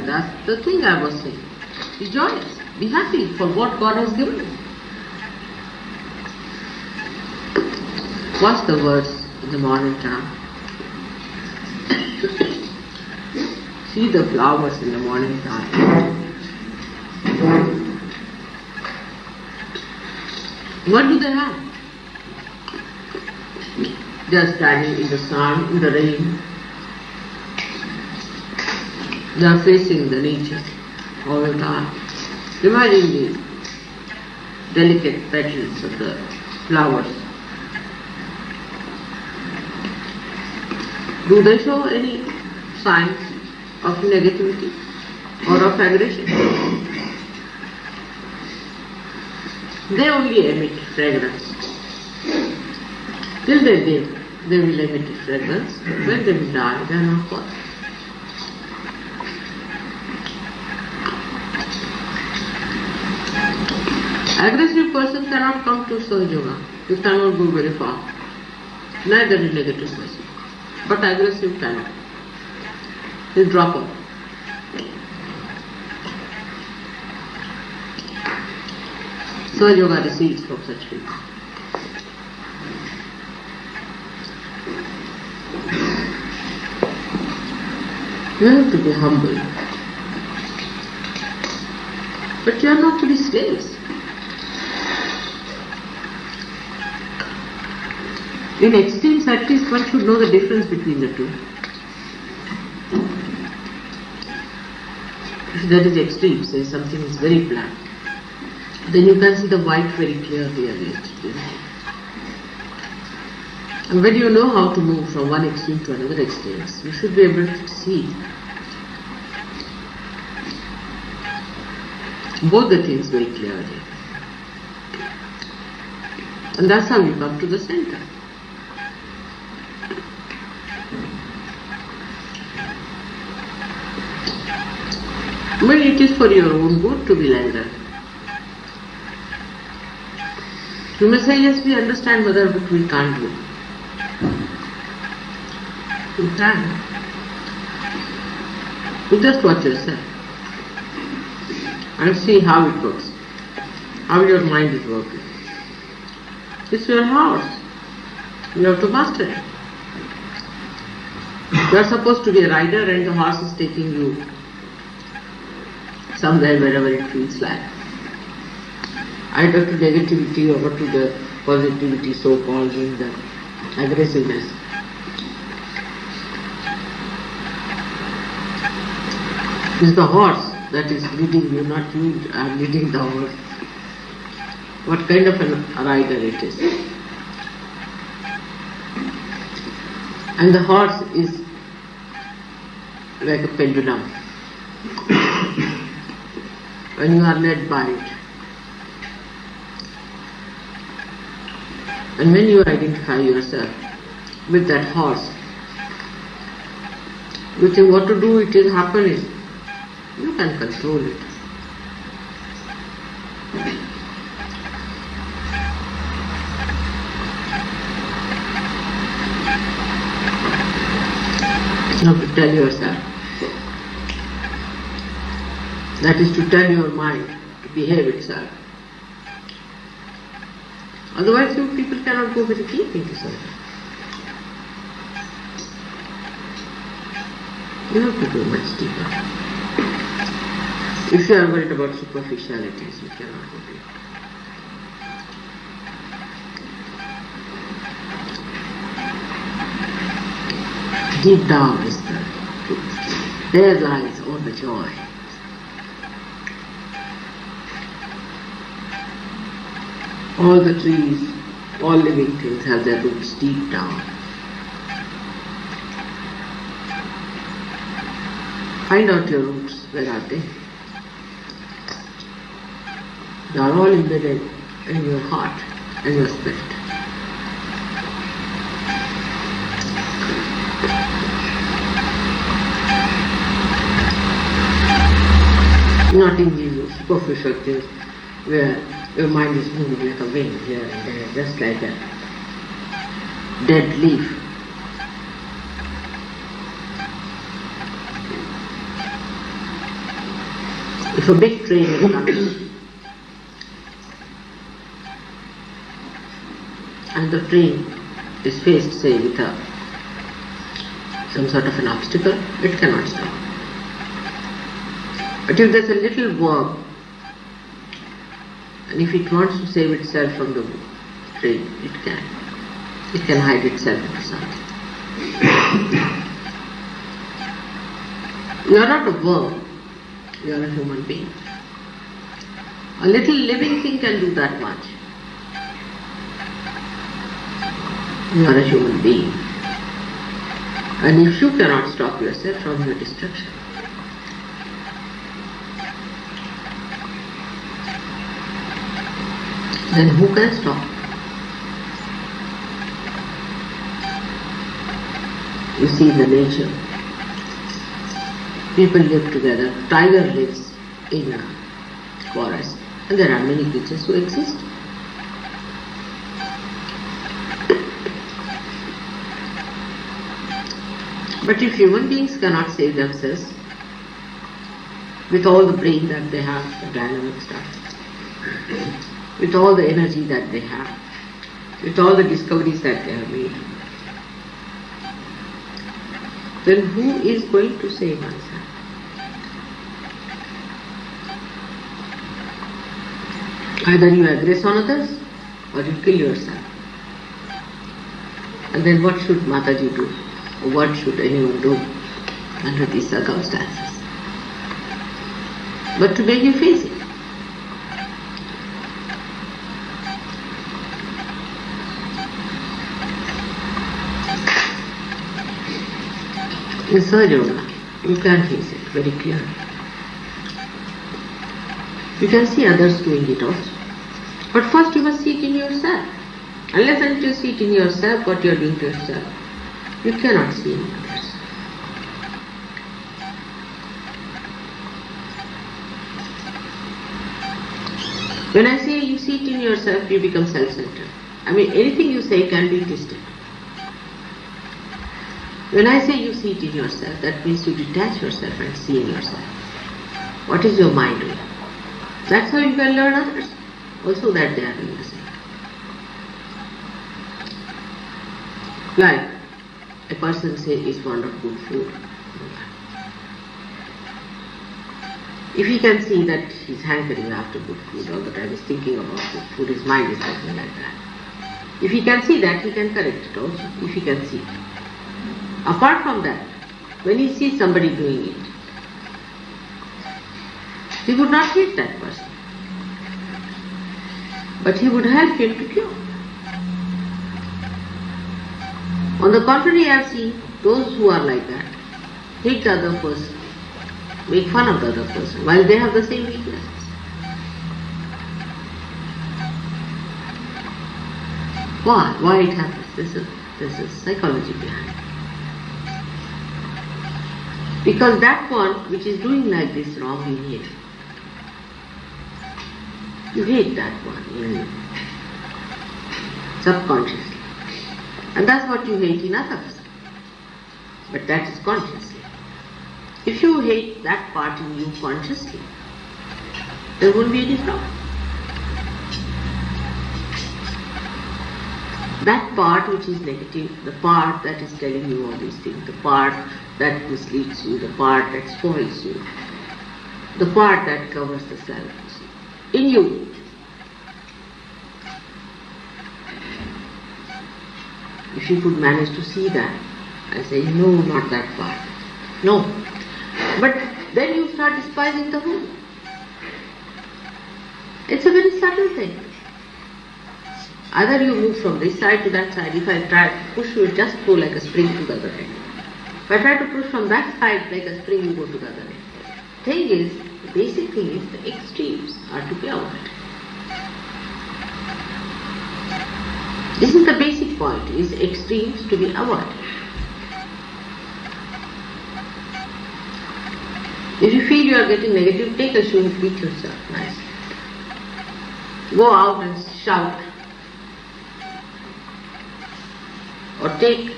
That's the thing I was saying. Be joyous. Be happy for what God has given you. Watch the words in the morning time. See the flowers in the morning time. What do they have? They are standing in the sun, in the rain. They are facing the nature all the time. Imagine the delicate petals of the flowers. Do they show any signs of negativity or of aggression? They only emit fragrance. Till they live, they will emit fragrance. When they will die, they are not possible. Aggressive person cannot come to Sahaja Yoga. He cannot go very far. Neither is negative person. But aggressive cannot. He'll drop out. Sahaja Yoga recedes from such people. You have to be humble. But you are not to be slaves. In extremes, at least one should know the difference between the two. If that is extreme, say something is very black, then you can see the white very clearly against it. And when you know how to move from one extreme to another extreme, you should be able to see both the things very clearly. And that's how you come to the center. But it is for your own good to be like that. You may say, yes, we understand Mother, but we can't do. You can. You just watch yourself and see how it works, how your mind is working. It's your horse. You have to master it. You are supposed to be a rider and the horse is taking you somewhere wherever it feels like. Either to negativity or to the positivity, so-called, in the aggressiveness. It's the horse that is leading you, not you are leading the horse. What kind of a rider it is. And the horse is like a pendulum. When you are led by it. And when you identify yourself with that horse, you think what to do, it is happening. You can control it. You have to tell yourself. That is to tell your mind to behave itself. Otherwise you people cannot go very deep into service. You have to go much deeper. If you are worried about superficialities, you cannot go deep. Deep down is the truth. There lies all the joy. All the trees, all living things have their roots deep down. Find out your roots. Where are they? They are all embedded in your heart and your spirit. Not in these superficial things where your mind is moving like a wind here and there, just like a dead leaf. If a big train is coming and the train is faced, say, with some sort of an obstacle, it cannot stop. But if there's a little worm, and if it wants to save itself from the train, it can. It can hide itself into something. You are not a worm, you are a human being. A little living thing can do that much. You are a human being. And if you cannot stop yourself from your destruction, then who can stop? You see the nature. People live together. Tiger lives in a forest. And there are many creatures who exist. But if human beings cannot save themselves, with all the brain that they have, the dynamic stuff, with all the energy that they have, with all the discoveries that they have made, then who is going to save oneself? Either you aggress on others or you kill yourself. And then what should Mataji do? Or what should anyone do under these circumstances? But to make you face it. In Sahaja Yoga, you can face it very clearly. You can see others doing it also. But first you must see it in yourself. Unless and until you see it in yourself, what you are doing to yourself, you cannot see in others. When I say you see it in yourself, you become self-centered. I mean, anything you say can be twisted. When I say you see it in yourself, that means you detach yourself and see in yourself. What is your mind doing? That's how you can learn others. Also that they are doing the same. Like a person is fond of good food. If he can see that he's hankering after good food all the time, he's thinking about good food, his mind is something like that. If he can see that, he can correct it also, if he can see it. Apart from that, when he sees somebody doing it, he would not hate that person, but he would help him to cure. On the contrary, I have seen those who are like that hate the other person, make fun of the other person, while they have the same weaknesses. Why? Why it happens? There's a psychology behind it. Because that one which is doing like this wrong, you hate. You hate that one, subconsciously. And that's what you hate in others. but that is consciously. If you hate that part in you consciously, there won't be any problem. That part which is negative, the part that is telling you all these things, the part that misleads you, the part that spoils you, the part that covers the self in you. If you could manage to see that, I say, no, not that part. No. But then you start despising the whole. It's a very subtle thing. Either you move from this side to that side. If I try to push, you just go like a spring to the other end. If I try to push from that side like a spring, you go to the other end. Thing is, the basic thing is the extremes are to be avoided. This is the basic point, is extremes to be avoided. If you feel you are getting negative, take a shoe and beat yourself nicely. Go out and shout. Or take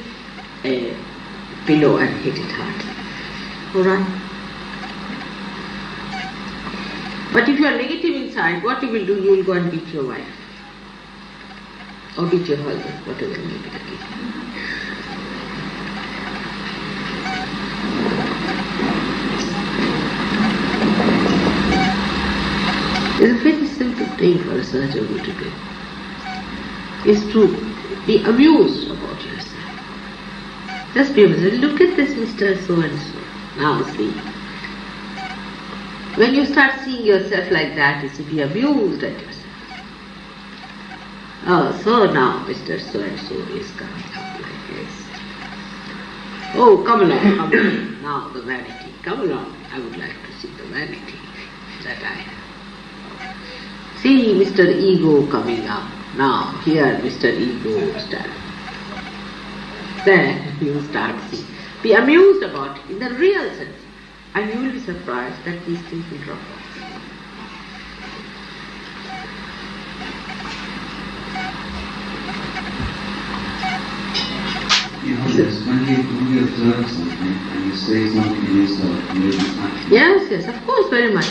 a pillow and hit it hard. Alright? But if you are negative inside, what you will do? You will go and beat your wife. Or beat your husband, whatever may be the case. It's a very simple thing for a surgeon to do. Is to be amused about yourself. Just be amused. Look at this Mr. So-and-so. Now see. When you start seeing yourself like that, you see, be amused at yourself. Oh, so now Mr. So-and-so is coming up like this. Oh, come along, come along. Now the vanity. Come along. I would like to see the vanity that I have. See Mr. Ego coming up. Now here Mr. Ego standing. Then you start seeing. Be amused about it in the real sense. And you will be surprised that these things will drop off. Yes, when you observe something and you say something in yourself, and you're not. Yes, of course, very much.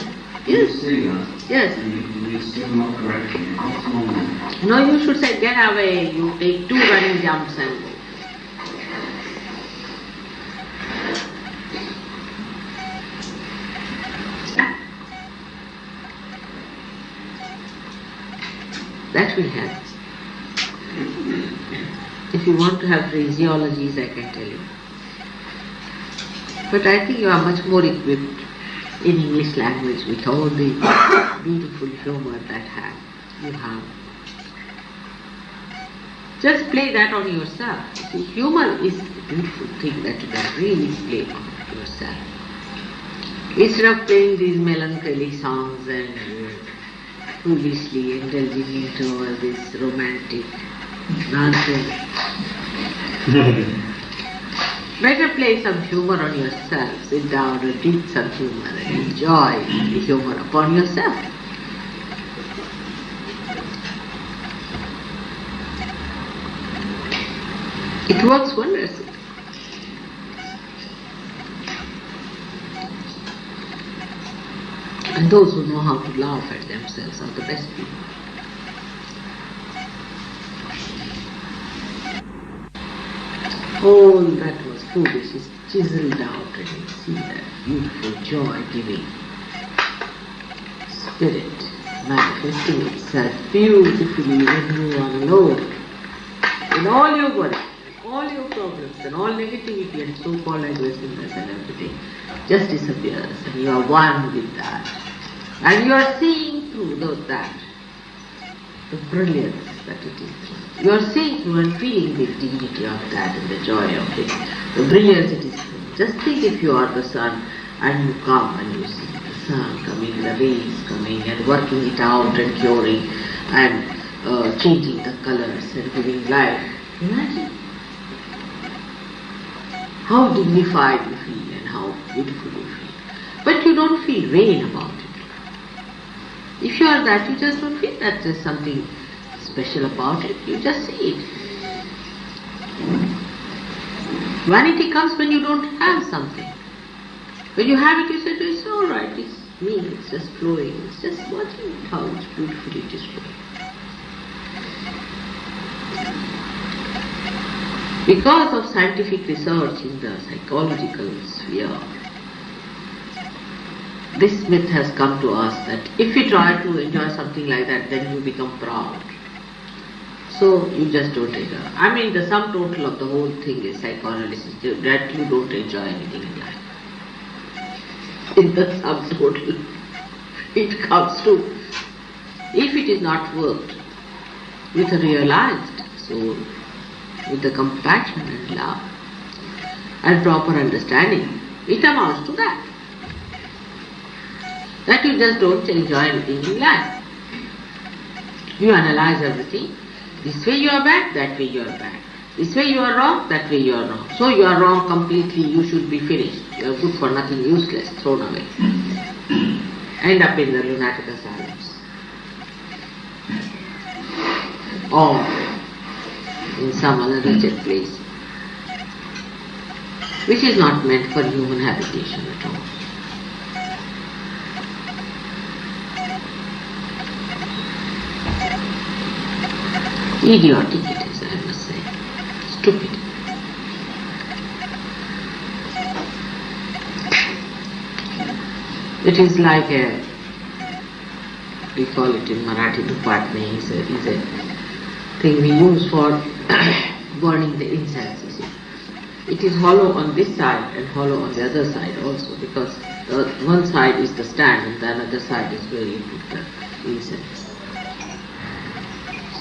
Yes. You say that. Yes. And you're still not correcting it. What's wrong with it? No, you should say, get away. You take 2 running jumps and go. That will help. If you want to have phraseologies, I can tell you. But I think you are much more equipped in English language with all the beautiful humor that you have. Just play that on yourself. See, humor is a beautiful thing that you can really play on yourself. Instead of playing these melancholy songs and foolishly indulging into all this romantic nonsense, better play some humor on yourself. Sit down and read some humor and enjoy the humor upon yourself. It works wonders. And those who know how to laugh at themselves are the best people. All that was foolish is chiseled out, and you see that beautiful joy-giving spirit manifesting itself beautifully when you are alone. In all your worries, all your problems, and all negativity and so-called aggressiveness and everything just disappears, and you are one with that. And you are seeing through that, the brilliance that it is. You are seeing through and feeling the dignity of that and the joy of it, the brilliance it is. Just think if you are the sun and you come and you see the sun coming, the rays coming and working it out and curing and changing the colors and giving life. Imagine how dignified you feel and how beautiful you feel. But you don't feel vain about it. If you are that, you just don't feel that there's something special about it. You just see it. Vanity comes when you don't have something. When you have it, you say, it's all right, it's me, it's just flowing, it's just watching how beautifully it is flowing. Because of scientific research in the psychological sphere, this myth has come to us that if you try to enjoy something like that, then you become proud. So you just don't enjoy. I mean, the sum total of the whole thing is psychoanalysis, that you don't enjoy anything in life. In the sum total, it comes to, if it is not worked with a realized soul, with the compassion and love and proper understanding, it amounts to that. That you just don't enjoy anything in life. You analyze everything. This way you are bad, that way you are bad. This way you are wrong, that way you are wrong. So you are wrong completely, you should be finished. You are good for nothing, useless, thrown away. End up in the lunatic asylums. Or in some other wretched place, which is not meant for human habitation at all. Idiotic it is, I must say. Stupid. It is like we call it in Marathi Dupatne, is a thing we use for burning the incense, you see. It is hollow on this side and hollow on the other side also, because the one side is the stand and the other side is where you put the incense.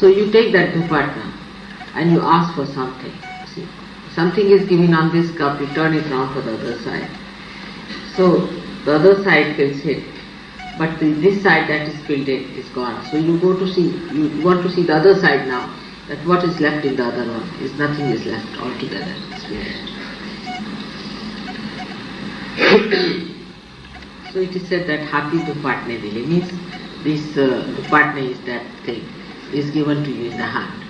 So you take that dupatna and you ask for something. See, something is given on this cup, you turn it round for the other side. So the other side feels hit, but this side that is filled in is gone. So you go to see, you want to see the other side now, that what is left in the other one is nothing is left altogether. It's finished. So it is said that hati dupatne dile, means this dupatne is that thing, is given to you in the hand.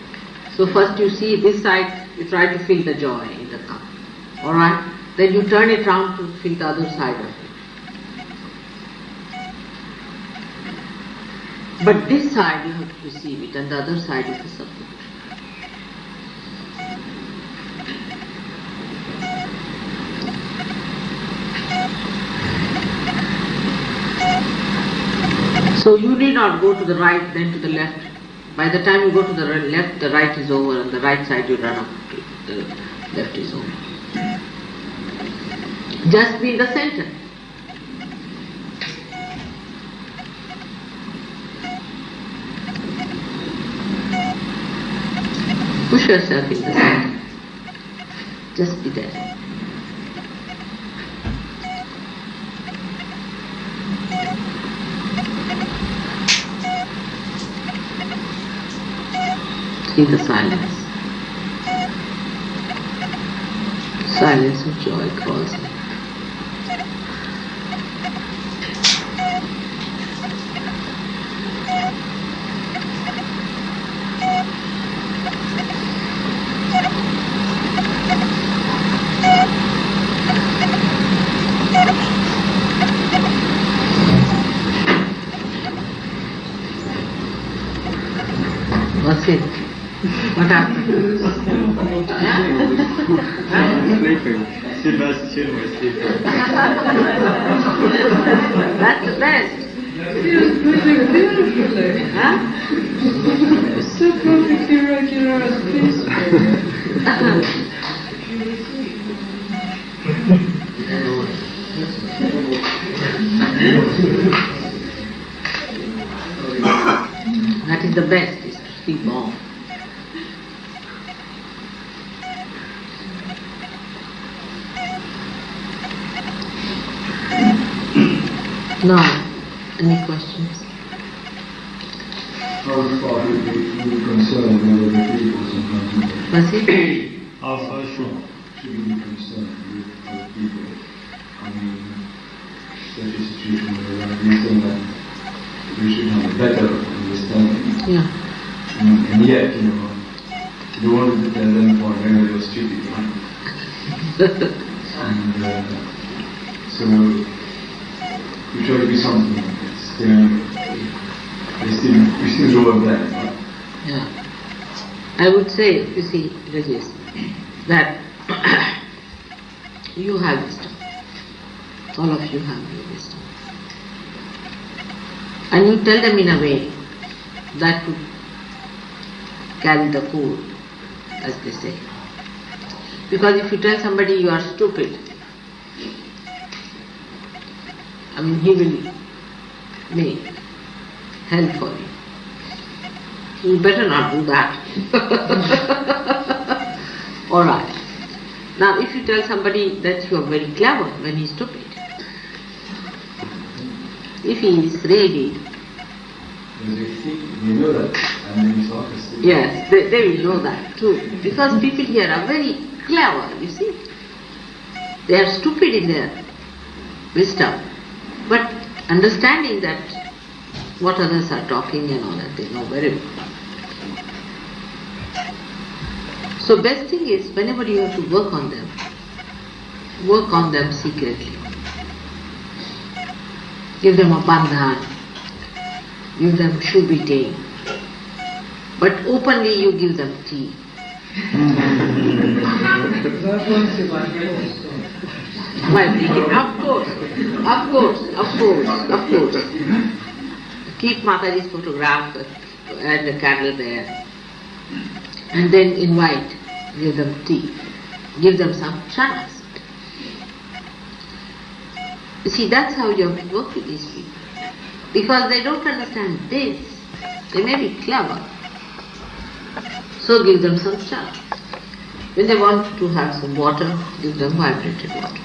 So first you see this side, you try to feel the joy in the cup. Alright? Then you turn it round to feel the other side of it. But this side you have to receive it and the other side is the subject. So you need not go to the right then to the left. By the time you go to the left, the right is over, and the right side you run up to, the left is over. Just be in the center. Push yourself in the center. Just be there. See the silence. Silence of joy calls me. What's it? What happened? Sleeping. She was sleeping. That's the best. Huh? So perfectly regular and peaceful. That is the best, is to sleep more. Now, any questions? How far would you be concerned with other people sometimes? Was it? How far should? Should you be concerned with other people? I mean, such a situation where you think that we should have a better understanding. Yeah. And yet, you know, you don't want to tell them for whether you're stupid, right? And so we try to be something. We still draw a back. Yeah. I would say, you see, Rajesh, that you have wisdom. All of you have your wisdom. And you tell them in a way that would carry the cool, as they say. Because if you tell somebody you are stupid, I mean, he will make hell for you. You better not do that. Alright. Now if you tell somebody that you are very clever when he is stupid, if he is ready, You know that, and then you talk us. yes, they will know that too. Because people here are very clever, you see. They are stupid in their wisdom, but understanding that what others are talking and all that, they know very well. So best thing is, whenever you have to work on them secretly. Give them a bandhan, give them shoe beating, but openly you give them tea. Of course. Keep Mataji's photograph and the candle there, and then invite, give them tea, give them some chanas. You see, that's how you have to work with these people. Because they don't understand this. They may be clever. So give them some chana. When they want to have some water, give them vibrated water.